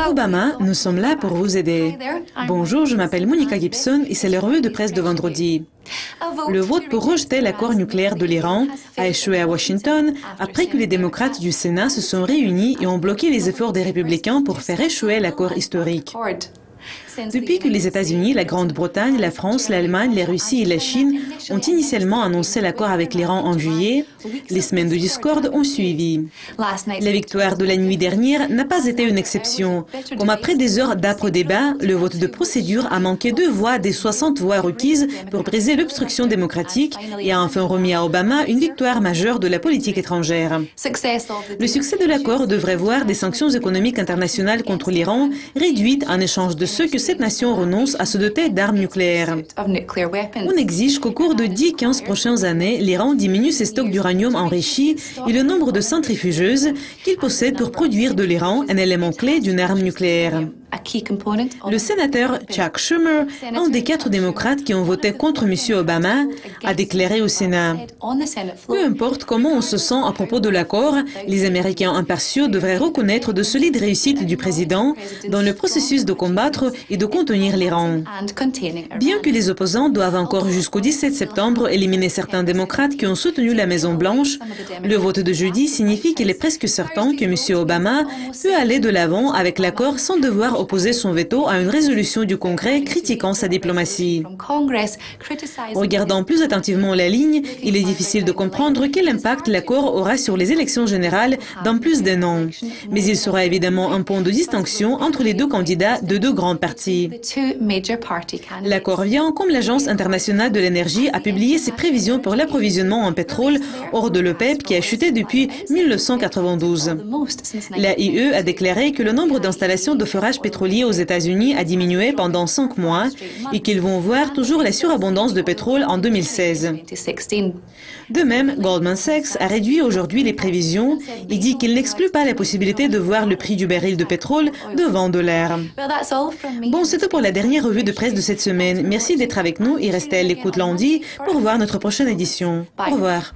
Obama, nous sommes là pour vous aider. Bonjour, je m'appelle Monica Gibson et c'est le revue de presse de vendredi. Le vote pour rejeter l'accord nucléaire de l'Iran a échoué à Washington après que les démocrates du Sénat se sont réunis et ont bloqué les efforts des républicains pour faire échouer l'accord historique. Depuis que les États-Unis, la Grande-Bretagne, la France, l'Allemagne, la Russie et la Chine ont initialement annoncé l'accord avec l'Iran en juillet, les semaines de discorde ont suivi. La victoire de la nuit dernière n'a pas été une exception. Comme après des heures d'âpres débats, le vote de procédure a manqué 2 voix des 60 voix requises pour briser l'obstruction démocratique et a enfin remis à Obama une victoire majeure de la politique étrangère. Le succès de l'accord devrait voir des sanctions économiques internationales contre l'Iran réduites en échange de ce que cette nation renonce à se doter d'armes nucléaires. On exige qu'au cours de 10-15 prochaines années, l'Iran diminue ses stocks d'uranium enrichi et le nombre de centrifugeuses qu'il possède pour produire de l'Iran un élément clé d'une arme nucléaire. Le sénateur Chuck Schumer, un des 4 démocrates qui ont voté contre M. Obama, a déclaré au Sénat « Peu importe comment on se sent à propos de l'accord, les Américains impartiaux devraient reconnaître de solides réussites du président dans le processus de combattre et de contenir l'Iran. Bien que les opposants doivent encore jusqu'au 17 septembre éliminer certains démocrates qui ont soutenu la Maison-Blanche, le vote de jeudi signifie qu'il est presque certain que M. Obama peut aller de l'avant avec l'accord sans devoir opposer son veto à une résolution du Congrès critiquant sa diplomatie. Regardant plus attentivement la ligne, il est difficile de comprendre quel impact l'accord aura sur les élections générales dans plus d'1 an. Mais il sera évidemment un point de distinction entre les 2 candidats de 2 grands partis. L'accord vient comme l'Agence internationale de l'énergie a publié ses prévisions pour l'approvisionnement en pétrole hors de l'OPEP qui a chuté depuis 1992. La IE a déclaré que le nombre d'installations de forage pétrolier aux États-Unis a diminué pendant 5 mois et qu'ils vont voir toujours la surabondance de pétrole en 2016. De même, Goldman Sachs a réduit aujourd'hui les prévisions et dit qu'il n'exclut pas la possibilité de voir le prix du baril de pétrole de $20. Bon, c'est tout pour la dernière revue de presse de cette semaine. Merci d'être avec nous et restez à l'écoute lundi pour voir notre prochaine édition. Au revoir.